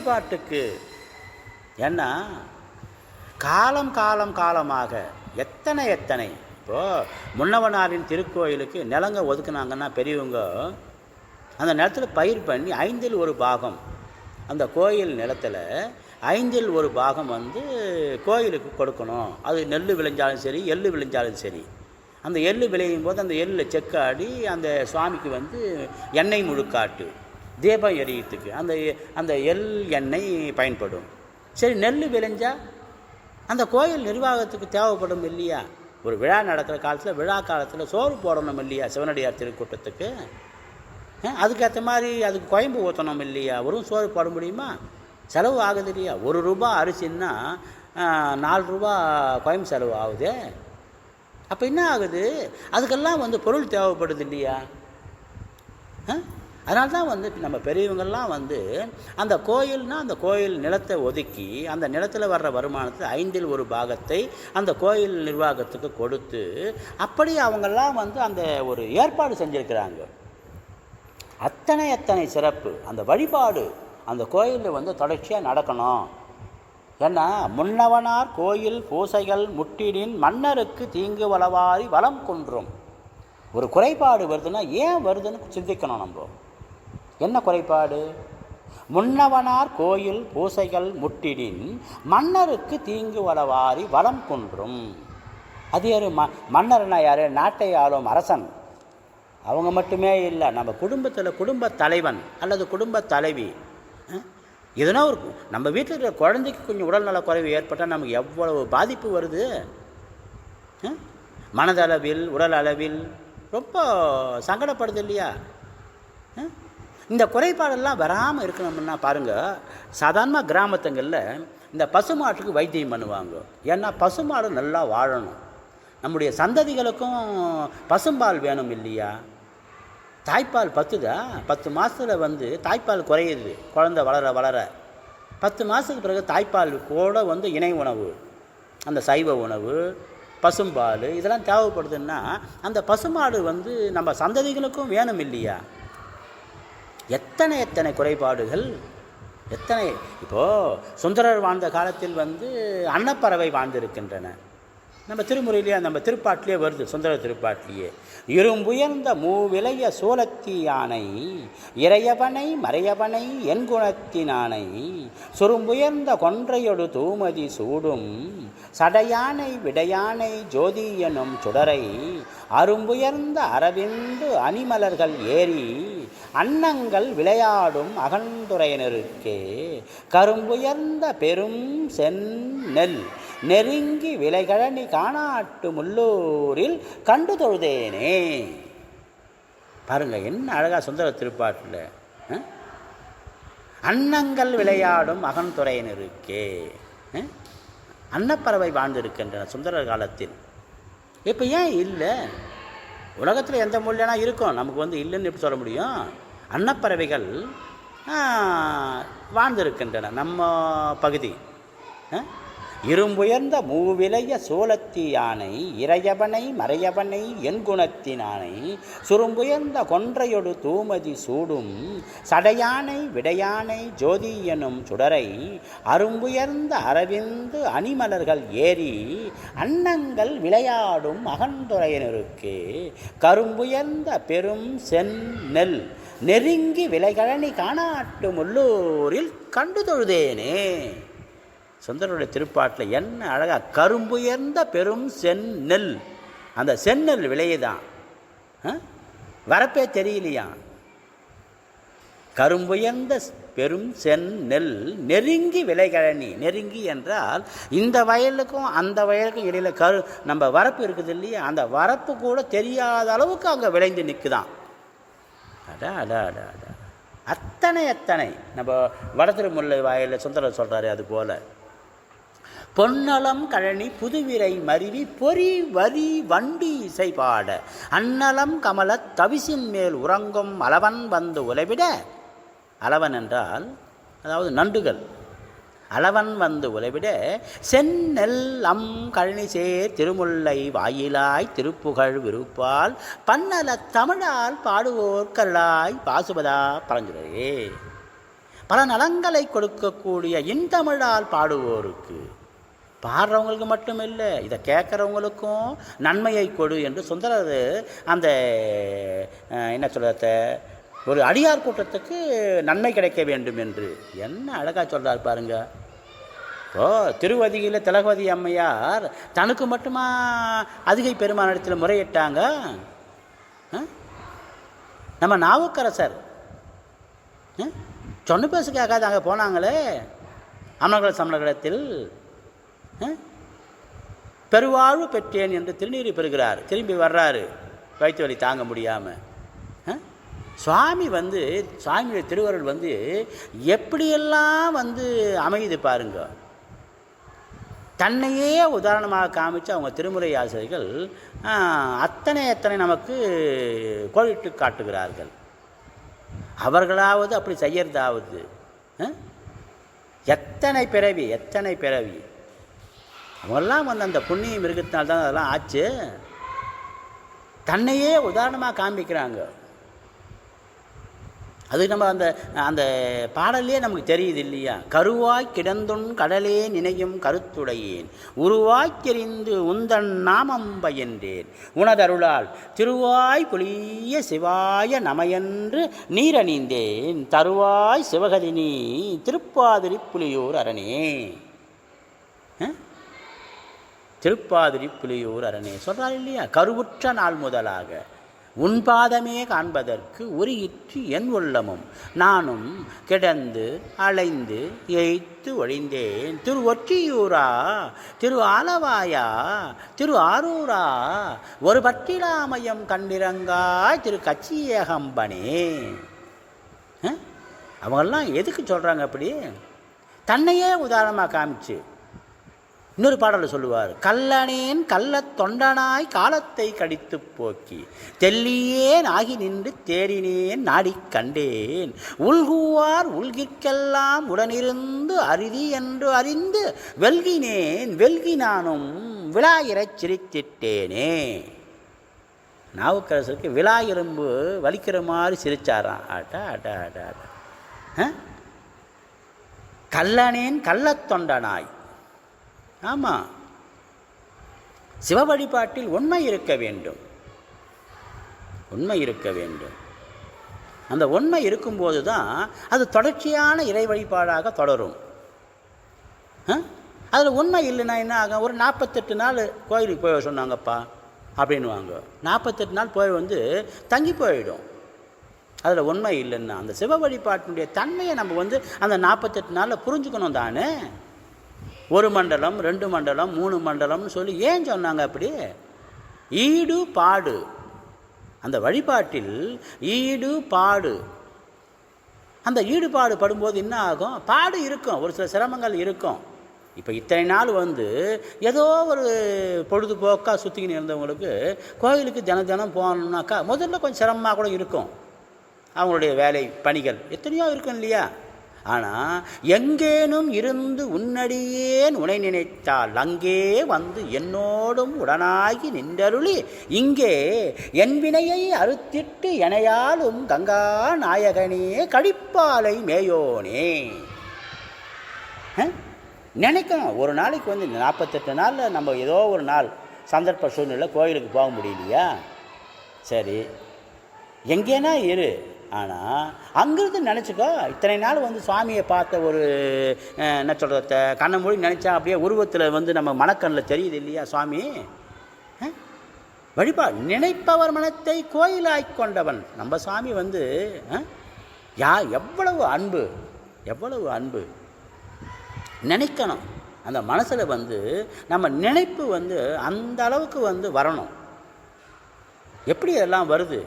வழிபாட்டுக்கு. ஏன்னா காலமாக எத்தனை இப்போது முன்னவனாரின் திருக்கோயிலுக்கு நிலங்க ஒதுக்குனாங்கன்னா பெரியவங்க அந்த நிலத்தில் பயிர் பண்ணி 1/5 பாகம் அந்த கோயில் நிலத்தில் 1/5 பாகம் கோயிலுக்கு கொடுக்கணும். அது நெல் விளைஞ்சாலும் சரி, எள்ளு விளைஞ்சாலும் சரி. அந்த எள்ளு விளையும் போது அந்த எள்ளில் செக்காடி அந்த சுவாமிக்கு எண்ணெய் முழுக்காட்டு தீபம் எரியத்துக்கு அந்த எள் எண்ணெய் பயன்படும். சரி, நெல் விளைஞ்சால் அந்த கோயில் நிர்வாகத்துக்கு தேவைப்படும் இல்லையா? ஒரு விழா நடக்கிற காலத்தில், விழா காலத்தில் சோறு போடணும் இல்லையா சிவனடியார் திருக்கூட்டத்துக்கு? அதுக்கேற்ற மாதிரி அதுக்கு குழம்பு ஊற்றணும் இல்லையா? வெறும் சோறு போட முடியுமா? செலவு ஆகுது இல்லையா? 1 ரூபா அரிசின்னா 4 ரூபா குழம்பு செலவு ஆகுது. அப்போ என்ன ஆகுது? அதுக்கெல்லாம் பொருள் தேவைப்படுது இல்லையா? அதனால தான் நம்ம பெரியவங்கள்லாம் அந்த கோயில்னால் அந்த கோயில் நிலத்தை ஒதுக்கி அந்த நிலத்தில் வர்ற வருமானத்தில் 1/5 பாகத்தை அந்த கோயில் நிர்வாகத்துக்கு கொடுத்து அப்படி அவங்கெல்லாம் அந்த ஒரு ஏற்பாடு செஞ்சுருக்கிறாங்க. அத்தனை சிறப்பு. அந்த வழிபாடு அந்த கோயிலில் தொடர்ச்சியாக நடக்கணும். ஏன்னா முன்னவனார் கோயில் பூசைகள் முட்டிடின் மன்னருக்கு தீங்கு வளவாரி வளம் குன்றும். ஒரு குறைபாடு வருதுன்னா ஏன் வருதுன்னு சிந்திக்கணும். நம்ம என்ன குறைபாடு? முன்னவனார் கோயில் பூசைகள் முட்டிடின் மன்னருக்கு தீங்கு வளவாரி வளம் குன்றும். அது யார்? மன்னர்னா யார்? நாட்டை ஆளும் அரசன். அவங்க மட்டுமே இல்லை, நம்ம குடும்பத்தில் குடும்ப தலைவன் அல்லது குடும்ப தலைவி. எதுனா ஒரு நம்ம வீட்டில் இருக்கிற குழந்தைக்கு கொஞ்சம் உடல்நல குறைவு ஏற்பட்டால் நமக்கு எவ்வளவு பாதிப்பு வருது. மனதளவில் உடல் அளவில் ரொம்ப சங்கடப்படுது இல்லையா? இந்த குறைபாடெல்லாம் வராமல் இருக்கணும்னா பாருங்கள், சாதாரண கிராமத்துங்களில் இந்த பசுமாட்டுக்கு வைத்தியம் பண்ணுவாங்க. ஏன்னா பசுமாடு நல்லா வாழணும். நம்முடைய சந்ததிகளுக்கும் பசும்பால் வேணும் இல்லையா? தாய்ப்பால் பத்துதா? 10 மாதத்தில் தாய்ப்பால் குறையுது. குழந்தை வளர 10 மாதத்துக்கு பிறகு தாய்ப்பால் கூட இணை உணவு, அந்த சைவ உணவு, பசும்பால் இதெல்லாம் தேவைப்படுதுன்னா அந்த பசுமாடு நம்ம சந்ததிகளுக்கும் வேணும் இல்லையா? எத்தனை குறைபாடுகள், இப்போது சுந்தரர் வாழ்ந்த காலத்தில் அன்னப்பறவை வாழ்ந்திருக்கின்றன. நம்ம திருமுறையிலேயே நம்ம திருப்பாட்டிலே வருது, சுந்தர திருப்பாட்டிலேயே. இரும்புயர்ந்த மூவிளைய சோலத்தி யானை இறையவனை மறையவனை என் குணத்தினானை சுரும்புயர்ந்த கொன்றையொடு தூமதி சூடும் சடையானை விடையானை ஜோதி எனும் சுடரை அரும்புயர்ந்த அரவிந்து அணிமலர்கள் ஏறி அன்னங்கள் விளையாடும் அகந்துரையினருக்கே கரும்புயர்ந்த பெரும் செந்நெல் நெருங்கி விலைகழனி காணாட்டு முள்ளூரில் கண்டு தொழுதேனே. பாருங்க என்ன அழகா சுந்தர திருப்பாட்டில் அன்னங்கள் விளையாடும் அகன்துறையினருக்கே. அன்னப்பறவை வாழ்ந்திருக்கின்றன சுந்தரர் காலத்தில். இப்போ ஏன் இல்லை? உலகத்தில் எந்த மொழியானா இருக்கும், நமக்கு இல்லைன்னு எப்படி சொல்ல முடியும்? அன்னப்பறவைகள் வாழ்ந்திருக்கின்றன நம்ம பகுதி. இரும்புயர்ந்த மூவிளைய சோலத்தி யானை இறையவனை மறையவனை என் குணத்தினானை சுரும்புயர்ந்த கொன்றையொடு தூமதி சூடும் சடையானை விடையானை ஜோதி எனும் சுடரை அரும்புயர்ந்த அரவிந்து அணிமலர்கள் ஏறி அன்னங்கள் விளையாடும் அகந்துரையினருக்கே கரும்புயர்ந்த பெரும் செந்நெல் நெருங்கி விலைகழனி காணாட்டு முள்ளூரில் கண்டு தொழுதேனே. சுந்தரருடைய திருப்பாட்டில் என்ன அழகா கரும்புயர்ந்த பெரும் செந்நெல், அந்த செந்நெல் விளையுதான், வரப்பே தெரியலையா? கரும்புயர்ந்த பெரும் செந்நெல் நெருங்கி விலைகழனி. நெருங்கி என்றால் இந்த வயலுக்கும் அந்த வயலுக்கும் இடையில நம்ம வரப்பு இருக்குது இல்லையா, அந்த வரப்பு கூட தெரியாத அளவுக்கு அங்கே விளைந்து நிற்குதான். அடா அடா அடா அடா அத்தனை நம்ம வடதிருமுல்லை வாயில சுந்தரர் சொல்கிறாரு. அது போல் பொன்னலம் கழனி புதுவிரை மருவி பொறி வரி வண்டி இசை பாட அன்னலம் கமல தவிசின் மேல் உறங்கும் அளவன் உலைவிட. அளவன் என்றால் அதாவது நண்டுகள். அளவன் உலைவிட செந்நெல் கழனிசேர் திருமுல்லை வாயிலாய் திருப்புகழ் விருப்பால் பன்னல தமிழால் பாடுவோர் கருளாய் பாசுபதா பரஞ்சுரையே. பல நலங்களை கொடுக்கக்கூடிய இன்தமிழால் பாடுவோருக்கு, பாடுறவங்களுக்கு மட்டும் இல்லை, இதை கேட்குறவங்களுக்கும் நன்மையை கொடு என்று சுந்தரர் அந்த என்ன சொல்கிறத ஒரு அடியார் கூட்டத்துக்கு நன்மை கிடைக்க வேண்டும் என்று என்ன அழகாக சொல்கிறார் பாருங்க. திருவதியில் திலகவதி அம்மையார் தனக்கு மட்டுமா அதிகை பெருமானிடத்தில் முறையிட்டாங்க. நம்ம நாவுக்கரசர் சொன்ன பேச கேட்காது அங்கே போனாங்களே அமரகல சமணகலத்தில் பெருவாழ்வு பெற்றேன் என்று திருநீறு பெறுகிறார். திரும்பி வர்றாரு வயிற்று வலி தாங்க முடியாமல். சுவாமி சுவாமியுடைய திருவருள் எப்படியெல்லாம் அமையுது பாருங்க. தன்னையே உதாரணமாக காமிச்சு அவங்க திருமுறை ஆசிரியர்கள் அத்தனை நமக்கு கோடிட்டு காட்டுகிறார்கள். அவர்களாவது அப்படி செய்யறதாவது எத்தனை பிறவி அவங்கெல்லாம் அந்த புண்ணியம் இருக்கிறதுனால்தான் அதெல்லாம் ஆச்சு. தன்னையே உதாரணமாக காண்பிக்கிறாங்க. அது நம்ம அந்த பாடலே நமக்கு தெரியுது இல்லையா? கருவாய் கிடந்துன் கடலே நினையும் கருத்துடையேன் உருவாய்க்கெறிந்து உந்தன் நாமம் பயின்றேன் உனதருளால் திருவாய் புளிய சிவாய நமையென்று நீரணிந்தேன் தருவாய் சிவகதினி திருப்பாதிரி புலியூர் அரணே. திருப்பாதிரி புலியூர் அரணே சொல்கிறார் இல்லையா? கருவுற்ற நாள் முதலாக உன் பாதமே காண்பதற்கு உருகிற்று என் உள்ளமும் நானும் கிடந்து அலைந்து எய்த்து ஒழிந்தேன். திரு ஒற்றியூரா, திரு ஆலவாயா, திரு ஆரூரா, ஒரு பட்டிலாமயம் கண்டிரங்காய் திரு கச்சியகம்பனே. அவங்கெல்லாம் எதுக்கு சொல்கிறாங்க அப்படி? தன்னையே உதாரணமாக காமிச்சு இன்னொரு பாடலில் சொல்லுவார், கல்லனேன் கள்ளத் தொண்டனாய் காலத்தை கடித்து போக்கி தெல்லியேன் ஆகி நின்று தேறினேன் நாடிக் கண்டேன் உள்குவார் உள்கிற்கெல்லாம் உடனிருந்து அரிதி என்று அறிந்து வெல்கினேன் வெல்கி நானும் விழாயிரச் சிரித்திட்டேனே. நாவுக்கரசருக்கு விழா எறும்பு வலிக்கிற மாதிரி சிரிச்சாராம். ஆட்டா ஆட்டா ஆட்டா ஆட்டா. கல்லனேன் கள்ளத் தொண்டனாய். ஆமாம், சிவ வழிபாட்டில் உண்மை இருக்க வேண்டும். அந்த உண்மை இருக்கும்போது தான் அது தொடர்ச்சியான இறை வழிபாடாக தொடரும். அதில் உண்மை இல்லைன்னா என்ன ஆகும்? ஒரு 48 நாள் கோயிலுக்கு போய் சொன்னாங்கப்பா அப்படின்வாங்க. 48 நாள் போய் தங்கி போயிடும். அதில் உண்மை இல்லைன்னா அந்த சிவ வழிபாட்டினுடைய தன்மையை நம்ம அந்த 48 நாளில் புரிஞ்சுக்கணும் தானே. 1 மண்டலம் 2 மண்டலம் 3 மண்டலம்னு சொல்லி ஏன் சொன்னாங்க அப்படி? ஈடு பாடு, அந்த வழிபாட்டில் ஈடு பாடு. அந்த ஈடுபாடு படும்போது என்ன ஆகும்? பாடு இருக்கும், ஒரு சில சிரமங்கள் இருக்கும். இப்போ இத்தனை நாள் ஏதோ ஒரு பொழுதுபோக்காக சுற்றிக்கின்னு இருந்தவங்களுக்கு கோயிலுக்கு தினம் போகணுன்னாக்கா முதல்ல கொஞ்சம் சிரமமாக கூட இருக்கும். அவங்களுடைய வேலை பணிகள் எத்தனையோ இருக்கும் இல்லையா? ஆனால் எங்கேனும் இருந்து உன்னடியேன் உனை நினைத்தால் அங்கே என்னோடும் உடனாகி நின்றருளி இங்கே என் வினையை அறுத்திட்டு எனையாலும் கங்கா நாயகனே கடிப்பாலை மேயோனே. நினைக்கணும். ஒரு நாளைக்கு 48 நாளில் நம்ம ஏதோ ஒரு நாள் சந்தர்ப்ப சூழ்நிலை கோயிலுக்கு போக முடியலையா? சரி, எங்கேனா இரு. ஆனால் அங்கிருந்து நினச்சிக்கோ, இத்தனை நாள் சுவாமியை பார்த்த ஒரு என்ன சொல்கிறத கண்ணை மூடி நினச்சா அப்படியே உருவத்தில் நம்ம மனக்கண்ணில் தெரியுது இல்லையா சுவாமி? வழிபாடு நினைப்பவர் மனத்தை கோயிலாய் கொண்டவன் நம்ம சுவாமி. எவ்வளவு அன்பு நினைக்கணும். அந்த மனசில் நம்ம நினைப்பு அந்த அளவுக்கு வரணும். எப்படி இதெல்லாம் வருது?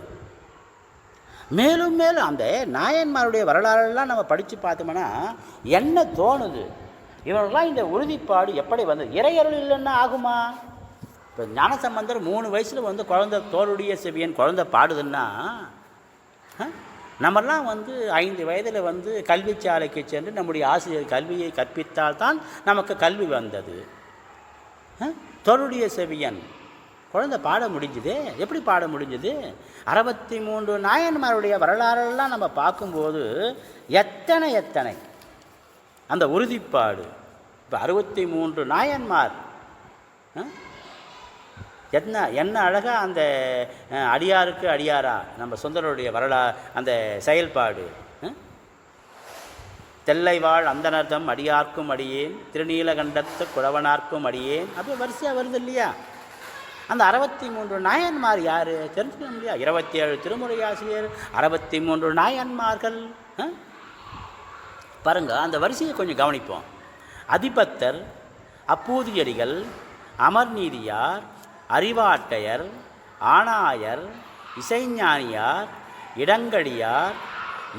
மேலும் மேலும் அந்த நாயன்மாருடைய வரலாறெல்லாம் நம்ம படித்து பார்த்தோம்னா என்ன தோணுது? இவர்களெலாம் இந்த உறுதிப்பாடு எப்படி இறையருள் இல்லைன்னா ஆகுமா? இப்போ ஞானசம்பந்தர் 3 வயசில் குழந்தை தோளுடைய செவியன் குழந்தை பாடுதுன்னா, நம்மெல்லாம் 5 வயதில் கல்வி சாலைக்கு சென்று நம்முடைய ஆசிரியர் கல்வியை கற்பித்தால்தான் நமக்கு கல்வி வந்தது. தோளுடைய செவியன் குழந்தை பாட முடிஞ்சுது. எப்படி பாட முடிஞ்சுது? 63 நாயன்மாருடைய வரலாறெல்லாம் நம்ம பார்க்கும்போது எத்தனை அந்த உறுதிப்பாடு. இப்போ 63 நாயன்மார் என்ன அழகாக அந்த அடியாருக்கு அடியாரா நம்ம சுந்தரருடைய அந்த செயல்பாடு. தெல்லைவாழ் அந்தனர்தம் அடியார்க்கும் அடியேன், திருநீலகண்டத்து குழவனார்க்கும் அடியேன், அப்போ வரிசையாக வருது இல்லையா? அந்த 63 நாயன்மார் யார் தெரிஞ்சுக்க முடியா? 27 திருமுறை ஆசிரியர், 63 நாயன்மார்கள். பாருங்க, அந்த வரிசையை கொஞ்சம் கவனிப்போம். அதிபத்தர், அப்பூதியடிகள், அமர்நீதியார், அறிவாட்டையர், ஆணாயர், இசைஞானியார், இடங்கடியார்,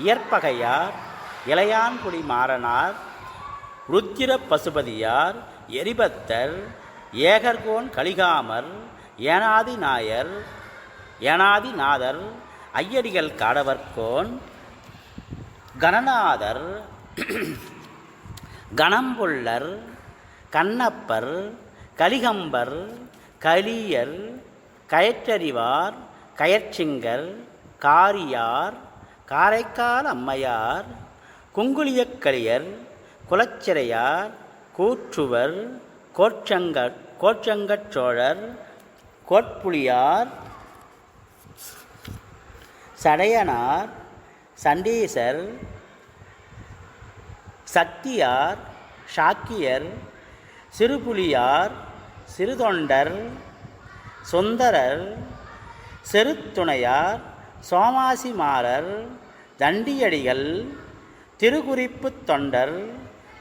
இயற்பகையார், இளையான்குடி மாறனார், ருத்திர பசுபதியார், எரிபத்தர், ஏகர்கோன் கலிகாமர், ஏனாதி நாதர், ஐயடிகள் காடவர்கோன், கணநாதர், கணம்புள்ளர், கண்ணப்பர், கலிகம்பர், கலியர், கயற்றறிவார், கயற்சிங்கர், காரியார், காரைக்கால் அம்மையார், குங்குளியக்கலியர், குலச்சிறையார், கூற்றுவர், கோச்சங்கட் சோழர், கோட்புலியார், சடையனார், சண்டீசர், சக்தியார், சாக்கியர், சிறுபுலியார், சிறுதொண்டர், சுந்தரர், செருத்துணையார், சோமாசிமாரர், தண்டியடிகள், திருக்குறிப்பு தொண்டர்,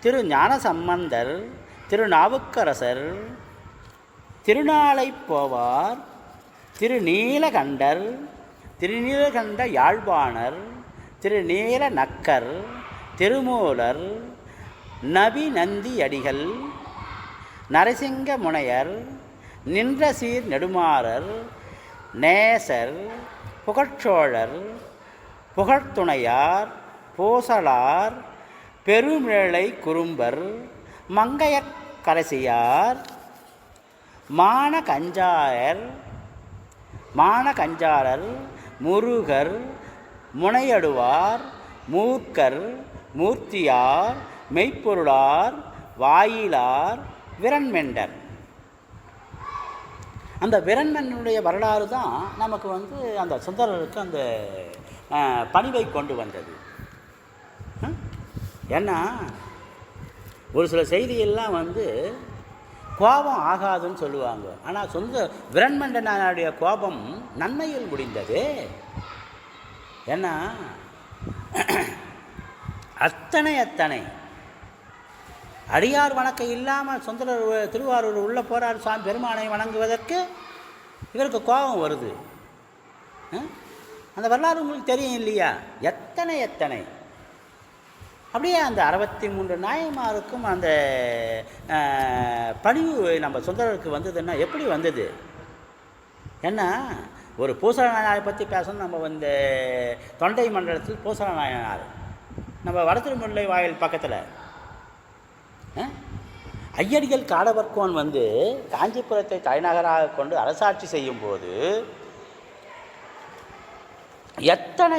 திரு ஞானசம்பந்தர், திருநாவுக்கரசர், திருநாளைப்போவார், திருநீலகண்டர், திருநீலகண்ட யாழ்ப்பாணர், திருநீல நக்கர், திருமூலர், நபி நந்தியடிகள், நரசிங்க முனையர், நின்ற சீர் நெடுமாறர், நேசர், புகழ்ச்சோழர், புகழ்த்துணையார், பூசலார், பெருமிழலை குறும்பர், மங்கையர்க்கரசியார், மானகஞ்சாரர், முருகர், முனையடுவார், மூர்க்கர், மூர்த்தியார், மெய்ப்பொருளார், வாயிலார், விரண்மெண்டர். அந்த விரண்மெண்டனுடைய வரலாறு தான் நமக்கு அந்த சுந்தரருக்கு அந்த பணிவை கொண்டு வந்தது. ஏன்னா ஒரு சில செய்தியெல்லாம் கோபம் ஆகாதுன்னு சொல்லுவாங்க. ஆனால் விரண்மெண்டனுடைய கோபம் நன்மையில் முடிந்தது. ஏன்னா அத்தனை அடியார் வணக்கம் இல்லாமல் சுந்தரர் திருவாரூர் உள்ளே போகிறார் சுவாமி பெருமானை வணங்குவதற்கு, இவருக்கு கோபம் வருது. அந்த வரலாறு உங்களுக்கு தெரியும் இல்லையா? எத்தனை அப்படியே அந்த 63 நாயன்மாருக்கும் அந்த பணிவு நம்ம சுந்தரருக்கு வந்ததுன்னா எப்படி வந்தது? ஏன்னா ஒரு பூசல நாயனாரை பற்றி பேசணும். நம்ம தொண்டை மண்டலத்தில் பூசல நாயனார், நம்ம வடதிருமுல்லை வாயில் பக்கத்தில் ஐயடிகள் காடவர்கோன் காஞ்சிபுரத்தை தலைநகராக கொண்டு அரசாட்சி செய்யும் போது எத்தனை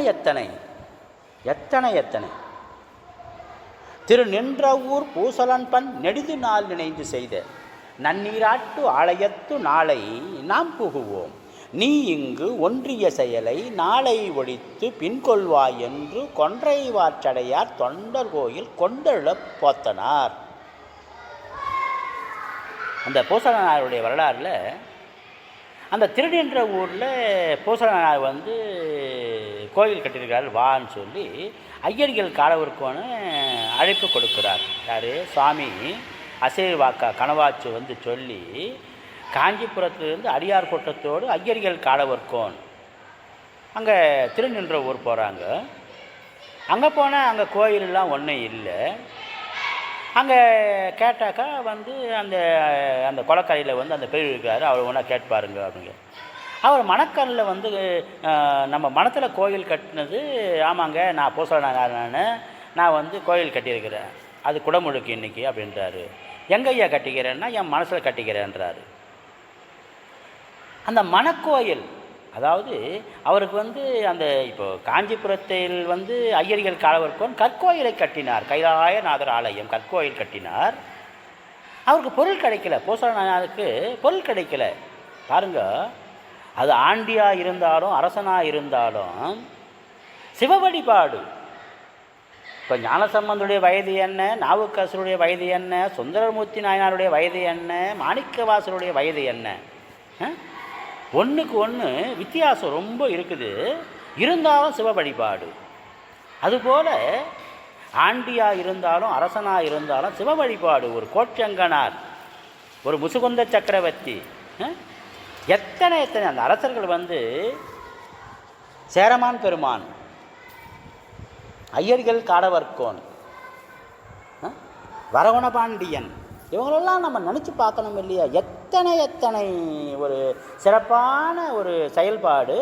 திரு நின்ற ஊர் பூசலன்பன் நெடிது நாள் நினைந்து செய்த நன்னீராட்டு ஆலயத்து நாளை நாம் புகுவோம், நீ இங்கு ஒன்றிய செயலை நாளை ஒழித்து பின்கொள்வாய் என்று கொன்றை வார்ச்சடையார் தொண்டர் கோயில் கொண்டெழப் போத்தனார். அந்த பூசலனாருடைய வரலாறில் அந்த திருநின்ற ஊரில் பூசலனார் கோயில் கட்டியிருக்கிறார் வான்னு சொல்லி ஐயடிகள் காடவர்கோன்னு அழைப்பு கொடுக்கிறார். யார்? சுவாமி அசைவாக்கா கனவாச்சு சொல்லி காஞ்சிபுரத்திலிருந்து அடியார் கூட்டத்தோடு ஐயடிகள் காடவர்கோன் அங்கே திருநின்ற ஊர் போகிறாங்க. அங்கே போனால் அங்கே கோயிலெலாம் ஒன்றும் இல்லை. அங்கே கேட்டாக்கா அந்த அந்த கொலக்கரையில் அந்த பெரிய இருக்கார், அவர் ஒன்றா கேட்பாருங்க அப்படிங்க. அவர் மணக்கல்லில் நம்ம மனத்தில் கோயில் கட்டினது, ஆமாங்க நான் பூசலனார், நான் கோயில் கட்டியிருக்கிறேன், அது குடமுழுக்கு இன்னைக்கு அப்படின்றாரு. எங்கய்யா கட்டிக்கிறேன்னா என் மனசில் கட்டிக்கிறேன்றாரு. அந்த மணக்கோயில், அதாவது அவருக்கு வந்து அந்த இப்போ காஞ்சிபுரத்தில் வந்து ஐயர்கள் காலவர்கோன் கற்கோயிலை கட்டினார், கைலாயநாதர் ஆலயம் கற்கோயில் கட்டினார். அவருக்கு பொருள் கிடைக்கல, பூசலநாதருக்கு பொருள் கிடைக்கல. பாருங்க, அது ஆண்டியாக இருந்தாலும் அரசனாக இருந்தாலும் சிவ வழிபாடு. இப்போ ஞானசம்பந்தருடைய வயது என்ன, நாவுக்கரசருடைய வயது என்ன, சுந்தரமூர்த்தி நாயனாருடைய வயது என்ன, மாணிக்கவாசருடைய வயது என்ன, ஒன்றுக்கு ஒன்று வித்தியாசம் ரொம்ப இருக்குது. இருந்தாலும் சிவ வழிபாடு. அதுபோல் ஆண்டியாக இருந்தாலும் அரசனாக இருந்தாலும் சிவ வழிபாடு. ஒரு கோச்சங்கனார், ஒரு முசுகுந்த சக்கரவர்த்தி, எத்தனை எத்தனை அந்த அரசர்கள் வந்து சேரமான் பெருமான், ஐயர்கள் காடவர்கோன், வரகுணபாண்டியன், இவங்களெல்லாம் நம்ம நினச்சி பார்க்கணும் இல்லையா? எத்தனை எத்தனை ஒரு சிறப்பான ஒரு செயல்பாடு.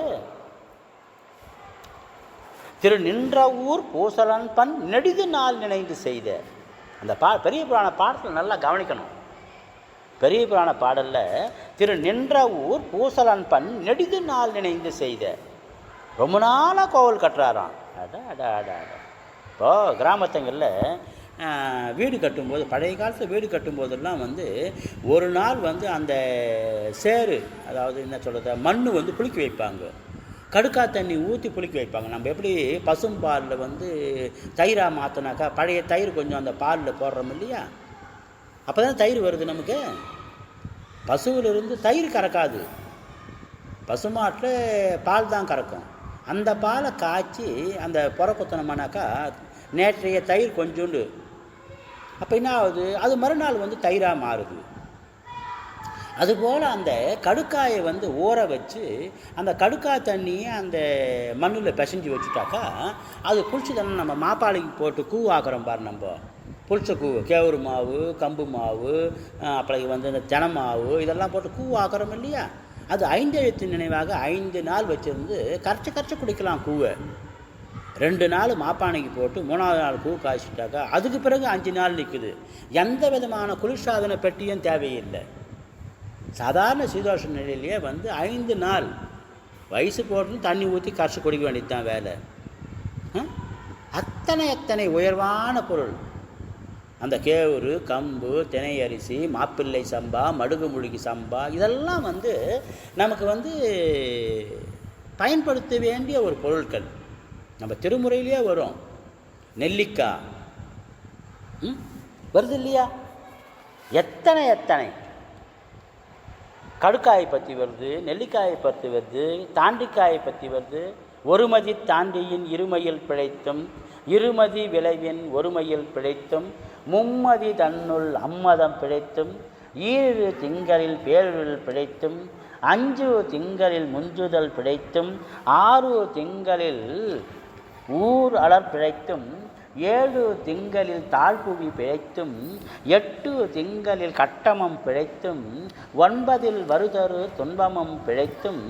திரு நின்ற ஊர் பூசலன் பண் நெடிது நாள் நினைந்து செய்த அந்த பெரிய புராண பாடத்தில் நல்லா கவனிக்கணும். பெரிய புராண பாடலில் திரு நின்ற ஊர் பூசலன் பண் நெடிது நாள் நினைந்து செய்த, ரொம்ப நாளாக கோவில் கட்டுறாராம். அடா அடா அடா அடா. இப்போது கிராமத்தங்களில் வீடு கட்டும்போது, பழைய காலத்தில் வீடு கட்டும்போதெல்லாம் வந்து ஒரு நாள் வந்து அந்த சேரு, அதாவது என்ன சொல்கிறது, மண் வந்து புளிக்க வைப்பாங்க, கடுக்கா தண்ணி ஊற்றி புளிக்க வைப்பாங்க. நம்ம எப்படி பசும்பாலில் வந்து தயிராக மாற்றினாக்கா பழைய தயிர் கொஞ்சம் அந்த பாலில் போடுறோம் இல்லையா, அப்போ தான் தயிர் வருது நமக்கு. பசுவிலிருந்து தயிர் கறக்காது, பசுமாட்டில் பால் தான் கறக்கும். அந்த பாலை காய்ச்சி அந்த புற குத்தனமானாக்கா நேற்றைய தயிர் கொஞ்சோண்டு, அப்போ என்ன ஆகுது, அது மறுநாள் வந்து தயிராக மாறுது. அதுபோல் அந்த கடுக்காயை வந்து ஊற வச்சு அந்த கடுக்காய் தண்ணியை அந்த மண்ணில் பிசைஞ்சு வச்சுட்டாக்கா அது புளிச்சு தானே நம்ம மாப்பாளைக்கு போட்டு கூ ஆக்குறோம் பாரு. நம்ம புளிச்ச கூ, கேவுரு மாவு, கம்பு மாவு, அப்புறம் வந்து இந்த தெனை மாவு, இதெல்லாம் போட்டு கூ ஆக்குறோம் இல்லையா? அது 5 எழுத்து நினைவாக 5 நாள் வச்சுருந்து கரைச்சி குடிக்கலாம் கூவை. 2 நாள் மாப்பானைக்கு போட்டு 3ஆவது நாள் பூ காய்ச்சிட்டாக்கா அதுக்கு பிறகு 5 நாள் நிற்குது. எந்த விதமான குளிர்சாதன பெட்டியும் தேவையில்லை. சாதாரண சீதோஷ நிலையிலேயே வந்து 5 நாள் வயசு போட்டு தண்ணி ஊற்றி கரைச்சி குடிக்க வேண்டியது தான் வேலை. அத்தனை அத்தனை உயர்வான பொருள். அந்த கேவுரு, கம்பு, தினை அரிசி, மாப்பிள்ளை சம்பா, மடுகு முழுகி சம்பா, இதெல்லாம் வந்து நமக்கு வந்து பயன்படுத்த வேண்டிய ஒரு பொருட்கள். நம்ம திருமுறையிலேயே வரும். நெல்லிக்காய் வருது இல்லையா? எத்தனை எத்தனை கடுக்காயை பற்றி வருது, நெல்லிக்காயை பற்றி வருது, தாண்டிக்காயை பற்றி வருது. ஒருமதி தாண்டியின் இருமையில் பிழைத்தும், இருமதி விளைவின் ஒருமையில் பிழைத்தும், மும்மதி தன்னுள் அம்மதம் பிழைத்தும், 7 திங்களில் பேருள் பிழைத்தும், 5 திங்களில் முஞ்சுதல் பிழைத்தும், 6 திங்களில் ஊர் அலர் பிழைத்தும், 7 திங்களில் தாழ்புவி பிழைத்தும், 8 திங்களில் கட்டமம் பிழைத்தும், 9 வருதரு துன்பமம் பிழைத்தும்,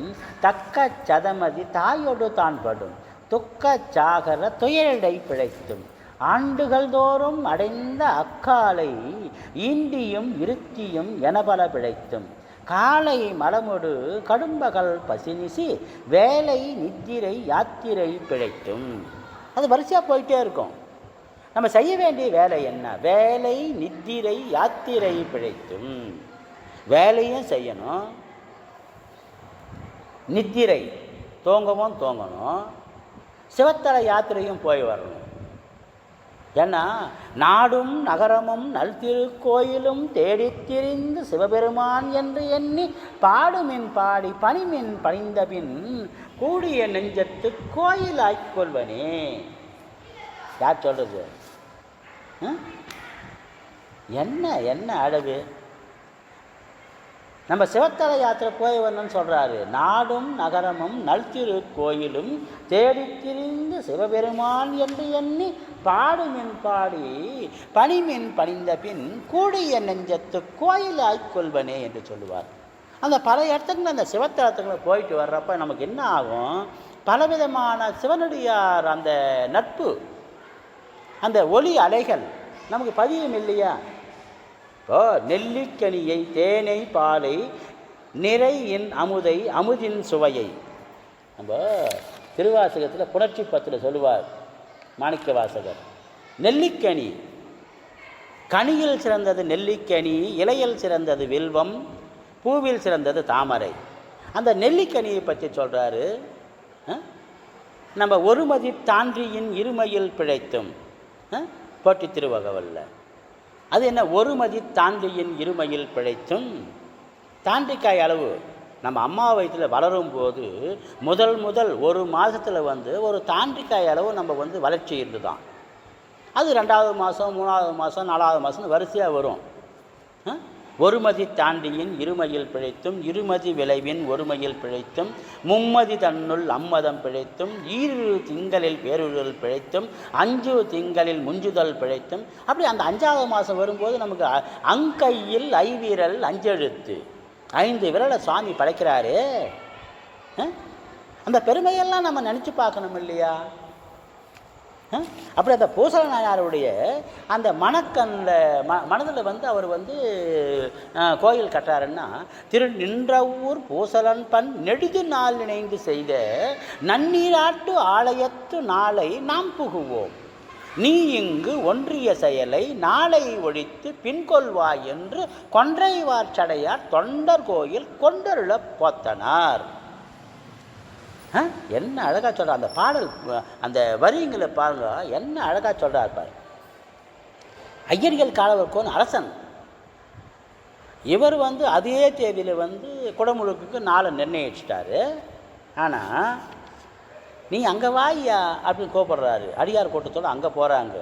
தக்க சதமதி தாயொடு தான் படும் துக்க சாகர துயரடை பிழைத்தும், ஆண்டுகள் தோறும் அடைந்த அக்காலை ஈண்டியும் இருத்தியும் எனபல பிழைத்தும், காலை மலமுடு கடும்பகல் பசினிசி வேலை நித்திரை யாத்திரை பிழைத்தும். அது வரிசையாக போயிட்டே இருக்கும். நம்ம செய்ய வேண்டிய வேலை என்ன? வேலை நித்திரை யாத்திரை பிழைத்தும். வேலையும் செய்யணும், நித்திரை தூங்கணும், சிவத்தல யாத்திரையும் போய் வரணும். ஏன்னா நாடும் நகரமும் நல்திருக்கோயிலும் தேடித் திரிந்து சிவபெருமான் என்று எண்ணி பாடுமின் பாடி பணிமின் பணிந்தபின் கூடிய நெஞ்சத்து கோயில் ஆய்கொள்வனே. யார் சொல்றது? என்ன என்ன அழகு! நம்ம சிவத்தல யாத்திரை போய் வரணும்னு சொல்கிறாரு. நாடும் நகரமும் நல்திரு கோயிலும் தேடித்திரிந்து சிவபெருமான் என்று எண்ணி பாடுமின் பாடி பணிமின் பணிந்த பின் கூடிய நெஞ்சத்து கோயில் ஆய்கொள்வனே என்று சொல்லுவார். அந்த பல இடத்துக்குள்ள அந்த சிவத்தலத்துக்குள்ள போயிட்டு வர்றப்ப நமக்கு என்ன ஆகும்? பலவிதமான சிவனடியார் அந்த நட்பு, அந்த ஒளி அலைகள் நமக்கு பதியும் இல்லையா? இப்போ நெல்லிக்கனியை, தேனை, பாலை நிறையின் அமுதை அமுதின் சுவையை. நம்ம திருவாசகத்தில் புணர்ச்சி பத்தில் சொல்லுவார் மாணிக்க வாசகர், நெல்லிக்கனி, கனியில் சிறந்தது நெல்லிக்கனி, இலையில் சிறந்தது வில்வம், பூவில் சிறந்தது தாமரை. அந்த நெல்லிக்கனியை பற்றி சொல்கிறாரு. நம்ம ஒருமதி தாண்டியின் இருமையில் பிழைத்தும் போற்றி திருவகவல்ல. அது என்ன ஒருமதி தாண்டியின் இருமையில் பிழைத்தும்? தாண்டிக்காய் அளவு நம்ம அம்மா வயிற்றில் வளரும் போது முதல் ஒரு மாதத்தில் ஒரு தாண்டிக்காய் அளவு நம்ம வளர்ச்சி இருந்துதான். அது 2வது மாதம் 3வது மாதம் 4வது மாதம்னு வரிசையாக வரும். ஒருமதி தாண்டியின் இருமையில் பிழைத்தும், இருமதி விளைவின் ஒருமையில் பிழைத்தும், மும்மதி தன்னுள் அம்மதம் பிழைத்தும், 2 திங்களில் பேருதல் பிழைத்தும், 5 திங்களில் முஞ்சுதல் பிழைத்தும். அப்படி அந்த 5வது மாதம் வரும்போது நமக்கு அங்கையில் ஐவிரல் 5 எழுத்து 5 விரலை சுவாமி படைக்கிறாரு. அந்த பெருமையெல்லாம் நம்ம நினச்சி பார்க்கணும் இல்லையா? அப்படி அந்த பூசல நாயனாருடைய அந்த மனதில் அவர் கோயில் கட்டுறாருன்னா, நின்றவூர் பூசலன் பண் நெடுது நாள் இணைந்து செய்த நன்னீராட்டு ஆலயத்து நாளை நாம் புகுவோம், நீ இங்கு ஒன்றிய செயலை நாளை ஒழித்து பின்கொள்வாய் என்று கொன்றைவார் சடையார் தொண்டர் கோயில் கொண்டருள போத்தனார். என்ன அழகாக சொல்கிறார் அந்த பாடல், அந்த வரிங்களை பாருங்க, என்ன அழகாக சொல்கிறார் பாரு. ஐயர்கள் காலவர்கோன் அரசன், இவர் அதே தேதியில் குடமுழுக்குக்கு நாளை நிர்ணயிச்சிட்டாரு. ஆனால் நீ அங்கே வாயா அப்படின்னு கூப்பிடுறாரு. அடியார் கூட்டத்தோடு அங்கே போகிறாங்க.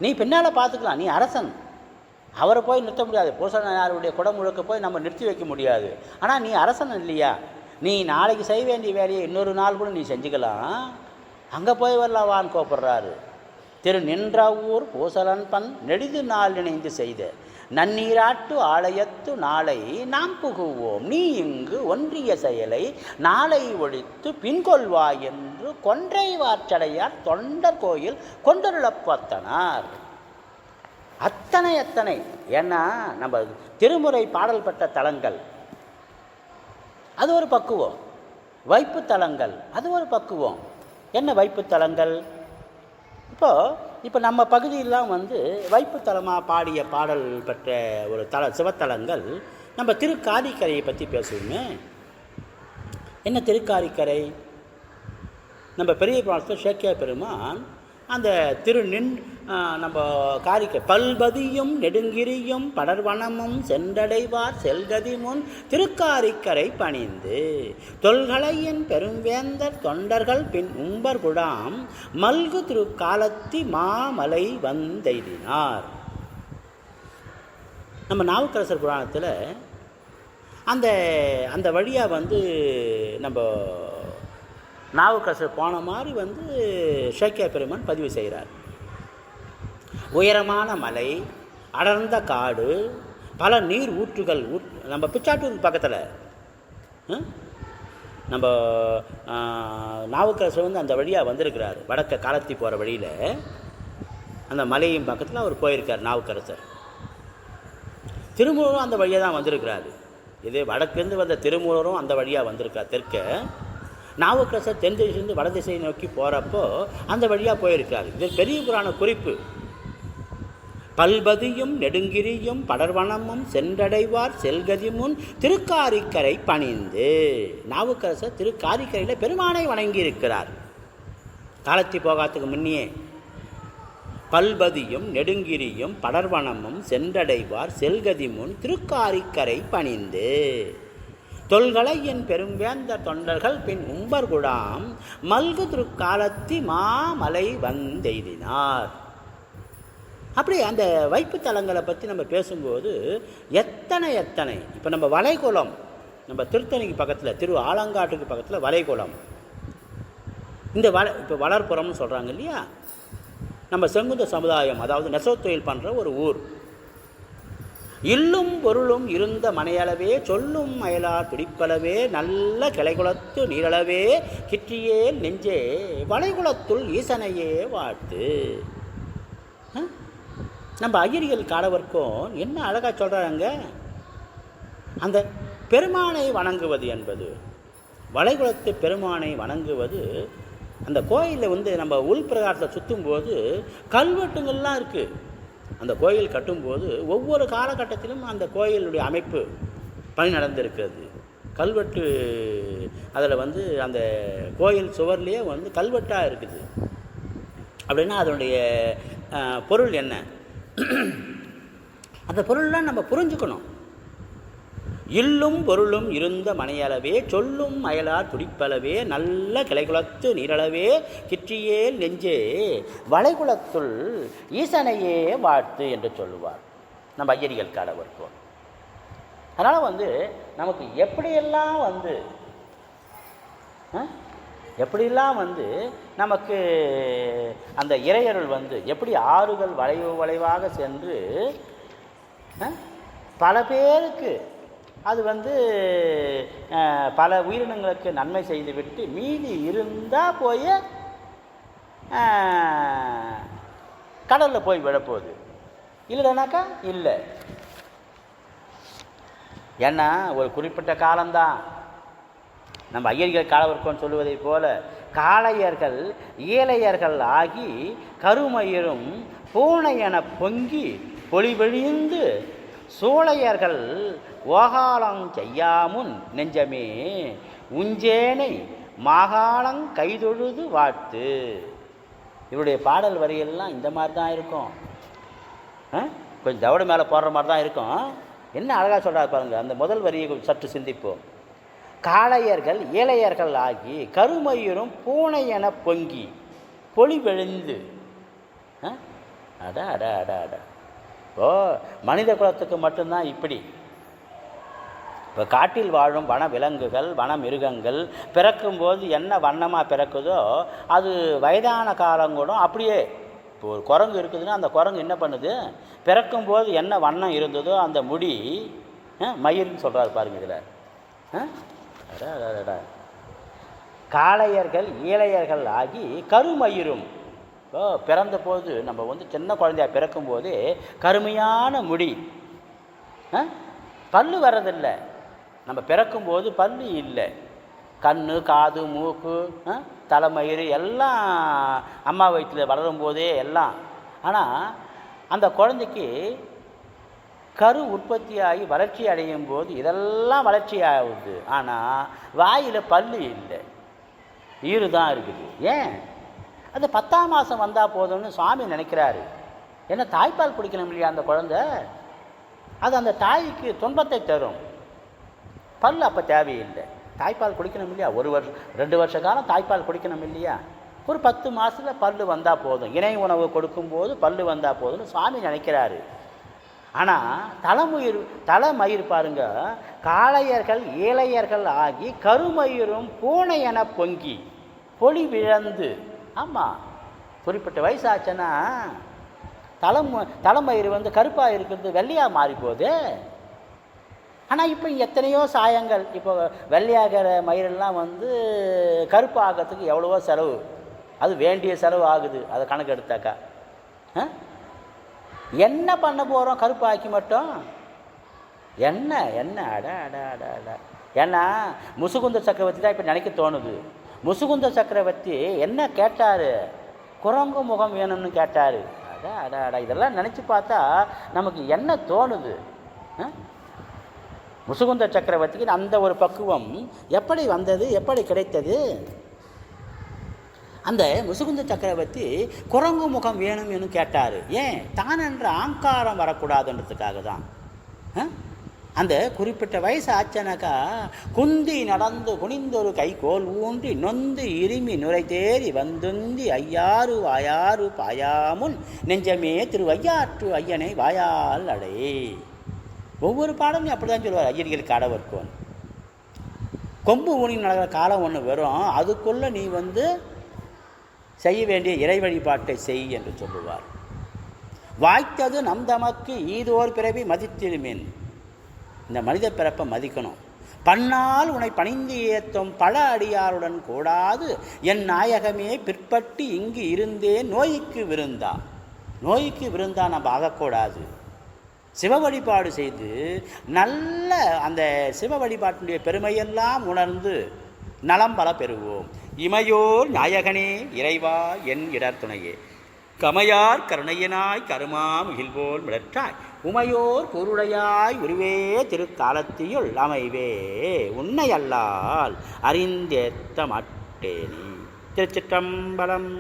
நீ பின்னால் பார்த்துக்கலாம், நீ அரசன், அவரை போய் நிறுத்த முடியாது. பூசனாருடைய குடமுழுக்க போய் நம்ம நிறுத்தி வைக்க முடியாது. ஆனால் நீ அரசன் இல்லையா, நீ நாளைக்கு செய்ய வேண்டிய வேலையை இன்னொரு நாள் கூட நீ செஞ்சுக்கலாம், அங்கே போய் வரலாவான்னு கூப்பிட்றாரு. நின்றவூர் பூசலன் பண் நெடுது நாள் இணைந்து செய்த நன்னீராட்டு ஆலயத்து நாளை நாம் புகுவோம், நீ இங்கு ஒன்றிய செயலை நாளை ஒழித்து பின்கொள்வாய் என்று கொன்றைவார் சடையார் தொண்டர் கோயில் கொண்டருளப்பத்தனார். அத்தனை ஏன்னா நம்ம திருமுறை பாடல் பெற்ற தலங்கள் அது ஒரு பக்குவம், வைப்பு தலங்கள் அது ஒரு பக்குவம். என்ன வைப்பு தலங்கள்? இப்போ நம்ம பகுதியெல்லாம் வைப்பு தலமாக பாடிய பாடல் பெற்ற ஒரு சிவத்தலங்கள். நம்ம திருக்காரிக்கரையை பற்றி பேசுவோமே. என்ன திருக்காரிக்கரை? நம்ம பெரிய புராணத்தில் சேக்கிய பெருமான் அந்த நம்ம காரிக்கை பல்பதியும் நெடுங்கிரியும் படர்வனமும் சென்றடைவார் செல்கதி முன் திருக்காரிக்கரை பணிந்து தொல்களையின் பெரும்வேந்தர் தொண்டர்கள் பின் உம்பர் குடாம் மல்கு திருக்காலத்தி மாமலை வந்தெய்தினார். நம்ம நாவுக்கரசர் புராணத்தில் அந்த வழியாக நம்ம நாவுக்கரசர் போன மாதிரி சேக்கிய பெருமான் பதிவு செய்கிறார். உயரமான மலை, அடர்ந்த காடு, பல நீர் ஊற்றுகள். நம்ம பிச்சாட்டூர் பக்கத்தில் நம்ம நாவுக்கரசர் அந்த வழியாக வந்திருக்கிறார். வடக்க காலத்தி போகிற வழியில் அந்த மலையின் பக்கத்தில் அவர் போயிருக்கார் நாவுக்கரசர். திருமூலரும் அந்த வழியாக தான் வந்திருக்கிறாரு. இது வடக்கிருந்து வந்த திருமூலரும் அந்த வழியாக வந்திருக்கார் தெற்க. நாவுக்கரசர் தென் திசையிலிருந்து வட திசையை நோக்கி போகிறப்போ அந்த வழியாக போயிருக்கார். இது பெரிய புராண குறிப்பு. பல்பதியும் நெடுங்கிரியும் படர்வனமும் சென்றடைவார் செல்கதி முன் திருக்காரிக்கரை பணிந்து. நாவுக்கரசர் திருக்காரிக்கரையில் பெருமானை வணங்கியிருக்கிறார் காலத்தி போகாத்துக்கு முன்னியே. பல்பதியும் நெடுங்கிரியும் படர்வனமும் சென்றடைவார் செல்கதி முன் திருக்காரிக்கரை பணிந்து தொல்களையின் பெரும்வேந்த தொண்டர்கள் பின் உம்பர் குடாம் மல்கு திருக்காலத்தி மாமலை வந்தெய்தினார். அப்படி அந்த வைப்பு தலங்களை பற்றி நம்ம பேசும்போது எத்தனை இப்போ நம்ம வளைகுளம், நம்ம திருத்தணிக்கு பக்கத்தில் திரு ஆலங்காட்டுக்கு பக்கத்தில் வளைகுளம், இந்த இப்போ வளர்ப்புறம்னு சொல்கிறாங்க இல்லையா, நம்ம செங்குந்த சமுதாயம் அதாவது நெசவுத்தொழில் பண்ணுற ஒரு ஊர். இல்லும் பொருளும் இருந்த மனையளவே சொல்லும் அயலார் பிடிப்பளவே நல்ல கிளைகுளத்து நீரளவே கிற்றியே நெஞ்சே வளைகுளத்துள் ஈசனையே வாழ்த்து. நம்ம ஐயர்கள் காடவர்க்கும் என்ன அழகாக சொல்கிறாங்க. அந்த பெருமானை வணங்குவது என்பது, வளைகுலத்து பெருமானை வணங்குவது, அந்த கோயிலில் நம்ம உள்பிரகாரத்தை சுற்றும்போது கல்வெட்டுங்கள்லாம் இருக்குது. அந்த கோயில் கட்டும்போது ஒவ்வொரு காலகட்டத்திலும் அந்த கோயிலுடைய அமைப்பு பணி நடந்திருக்கிறது. கல்வெட்டு அதில் அந்த கோயில் சுவர்லேயே கல்வெட்டாக இருக்குது. அப்படின்னா அதனுடைய பொருள் என்ன? அந்த பொருள்லாம் நம்ம புரிஞ்சுக்கணும். இல்லும் பொருளும் இருந்த மனையளவே சொல்லும் அயலார் துடிப்பளவே நல்ல கிளைகுலத்து நீரளவே கிற்றியேல் நெஞ்சே வளைகுலத்துள் ஈசனையே வாழ்த்து என்று சொல்லுவார் நம்ம ஐயரிகள் காடவர்க்கோன். அதனால் நமக்கு எப்படியெல்லாம் நமக்கு அந்த இறையருள் எப்படி ஆறுகள் வளைவாக சென்று பல பேருக்கு அது பல உயிரினங்களுக்கு நன்மை செய்துவிட்டு மீதி இருந்தால் போய் கடலில் போய் விழப்போகுது. இல்லைனாக்கா இல்லை. ஏன்னா ஒரு குறிப்பிட்ட காலம்தான். நம்ம ஐயர்கள் காலவர்க்கோன் சொல்லுவதை போல காளையர்கள் ஏழையர்கள் ஆகி கருமயிரும் பூனை என பொங்கி பொலிவழிந்து சோழையர்கள் ஓகாலம் செய்யாமுன் நெஞ்சமே உஞ்சேனை மாகாளங் கைதொழுது வாழ்த்து. இவருடைய பாடல் வரியெல்லாம் இந்த மாதிரி தான் இருக்கும். கொஞ்சம் தவிடு மேலே போடுற மாதிரி தான் இருக்கும். என்ன அழகாக சொல்கிறார் பாருங்கள். அந்த முதல் வரியை சற்று சிந்திப்போம். காளையர்கள் ஏழையர்கள் ஆகி கருமயிரும் பூனை என பொங்கி பொலிவெழுந்து. அடா அடா அடா அடா. ஓ, மனித குலத்துக்கு மட்டும்தான் இப்படி. இப்போ காட்டில் வாழும் வன விலங்குகள் வன மிருகங்கள் பிறக்கும்போது என்ன வண்ணமாக பிறக்குதோ அது வயதான காலம் கூட அப்படியே. இப்போ ஒரு குரங்கு இருக்குதுன்னா அந்த குரங்கு என்ன பண்ணுது, பிறக்கும்போது என்ன வண்ணம் இருந்ததோ அந்த முடி மயிர்னு சொல்கிறார் பாருங்க இதில். காளையர்கள் ஏழையர்கள் ஆகி கருமயிரும். பிறந்த போது நம்ம சின்ன குழந்தையா பிறக்கும்போதே கருமையான முடி, பல்லு வர்றதில்லை. நம்ம பிறக்கும்போது பல்லு இல்லை. கண், காது, மூக்கு, தலைமயிறு எல்லாம் அம்மா வயிற்றில் வளரும்போதே எல்லாம். ஆனால் அந்த குழந்தைக்கு கரு உற்பத்தியாகி வளர்ச்சி அடையும் போது இதெல்லாம் வளர்ச்சி ஆகுது. ஆனால் வாயில் பல்லு இல்லை, ஈறு தான் இருக்குது. ஏன்? அது 10ஆம் மாதம் வந்தால் போதும்னு சுவாமி நினைக்கிறாரு. ஏன்னா தாய்ப்பால் குடிக்கணும் இல்லையா அந்த குழந்தை. அது அந்த தாய்க்கு துன்பத்தை தரும். பல் அப்போ தேவையில்லை. தாய்ப்பால் குடிக்கணும் இல்லையா, 1 வருஷம் 2 வருஷ காலம் தாய்ப்பால் குடிக்கணும் இல்லையா. ஒரு 10 மாதத்தில் பல்லு வந்தால் போதும், இணை உணவு கொடுக்கும்போது பல்லு வந்தால் போதும்னு சுவாமி நினைக்கிறாரு. ஆனால் தலைமயிர் பாருங்க, காளையர்கள் ஏழையர்கள் ஆகி கருமயிரும் பூனை என பொங்கி பொலி விழந்து. ஆமாம், குறிப்பிட்ட வயசாச்சுன்னா தலைமயிர் கருப்பாக இருக்கிறது வெள்ளையாக மாறி போகுது. ஆனால் இப்போ எத்தனையோ சாயங்கள். இப்போ வெள்ளையாகிற மயிரெல்லாம் கருப்பாகிறதுக்கு எவ்வளவோ செலவு, அது வேண்டிய செலவு ஆகுது. அதை கணக்கு எடுத்தாக்கா என்ன பண்ண போகிறோம் கருப்பாக்கி மட்டும்? என்ன அட அட அட அட. ஏன்னா முசுகுந்த சக்கரவர்த்தி தான் இப்போ நினைக்க தோணுது. முசுகுந்த சக்கரவர்த்தி என்ன கேட்டார்? குரங்கு முகம் வேணும்னு கேட்டார். அட அட அட. இதெல்லாம் நினச்சி பார்த்தா நமக்கு என்ன தோணுது? முசுகுந்த சக்கரவர்த்திக்கு அந்த ஒரு பக்குவம் எப்படி வந்தது, எப்படி கிடைத்தது? அந்த முசுகுந்த சக்கரவர்த்தி குரங்கு முகம் வேணும்னு கேட்டார். ஏன்? தான் என்ற ஆங்காரம் வரக்கூடாதுன்றதுக்காக தான். அந்த குறிப்பிட்ட வயசு ஆச்சனாக்கா குந்தி நடந்து குனிந்தொரு கைகோல் ஊன்றி நொந்து இருமி நுரை தேறி வந்துந்தி ஐயாறு வாயாறு பாயாமுன் நெஞ்சமே திருவையாற்று ஐயனை வாயால் அடை. ஒவ்வொரு பாடலும் அப்படி தான் சொல்லுவார் ஐயர்கள் காடவர்க்கோன். கொம்பு ஊனி நடக்கிற காலம் ஒன்று வரும், அதுக்குள்ளே நீ செய்ய வேண்டிய இறை வழிபாட்டை செய் என்று சொல்லுவார். வாய்த்தது நம் தமக்கு ஈதோர் பிறவி மதித்திடுமேன். இந்த மனித பிறப்பை மதிக்கணும். பன்னால் உன்னை பணிந்து ஏத்தும் பல அடியாருடன் கூடாது என் நாயகமே பிற்பட்டு இங்கு இருந்தே நோய்க்கு விருந்தா. நோய்க்கு விருந்தா நம்ம ஆகக்கூடாது. சிவ வழிபாடு செய்து நல்ல அந்த சிவ வழிபாட்டினுடைய பெருமையெல்லாம் உணர்ந்து நலம் பல பெறுவோம். இமையோர் நாயகனே இறைவா என் இடர் துணையே, கமையார் கருணையனாய் கருமா முகில்போல் மிளற்றாய், உமையோர் பொருளையாய் உருவே திருக்காலத்தியுள் அமைவே உன்னை அல்லால் அறிந்தேத்த மாட்டேனே. திருச்சிற்றம்பலம்.